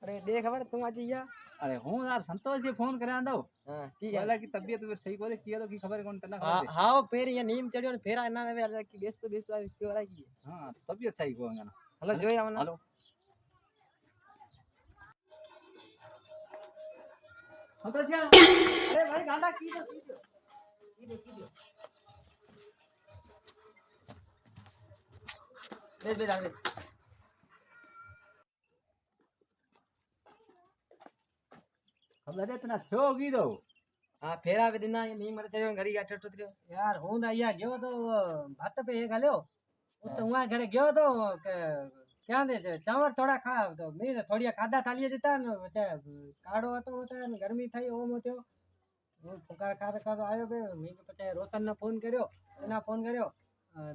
अरे देख खबर तुम आज या अरे हूँ यार संतोष से फोन करे आंदो हां ठीक है बोला कि तबीयत तो सही बोले किया तो की खबर कौन तना हां खबर हां फिर ये नीम चढ़ियो ने फेरा ना वे अलग की बेस तो क्यों वाला की हां तबीयत सही को ना हेलो जोया मना हेलो संतोष क्या अरे भाई गांडा की दो बेस आ बेस खबर है तना थयो की दो हां फेरा वे दिना ये नीम मरे चढ़ियो घड़ी गाठ टोतरियो यार हूं या गयो तो भात पे एक हलियो तो वहां घरे गयो तो क्या दे चावल थोड़ा खा तो मैं थोड़ी खादा थाली देता ने काड़ो હતો ને ગરમી થઈ ઓમ હતો હું ફુકાર ખાતો આવ્યો બે મેં પછી રોશન ને ફોન કર્યો એના ફોન કર્યો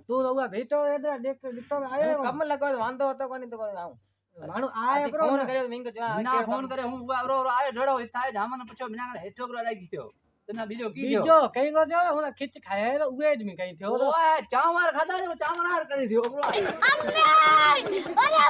તું રहुआ भेटो इधर देख दिखो आयो कम लगो वांदो હતો કોની તો કોઈ આવું मानु आए ब्रो फोन કર્યો મેં તો ना फोन करे हूँ आवरो आयो डड़ो थाय जामन पछो बिना हेठो करो लागी थयो तना बीजो की बीजो जो कई को जो हुन खिच खाए तो उए ज में कई थियो ओए चावल खादा जो चावल हार करी थयो ब्रो अम्मे अरे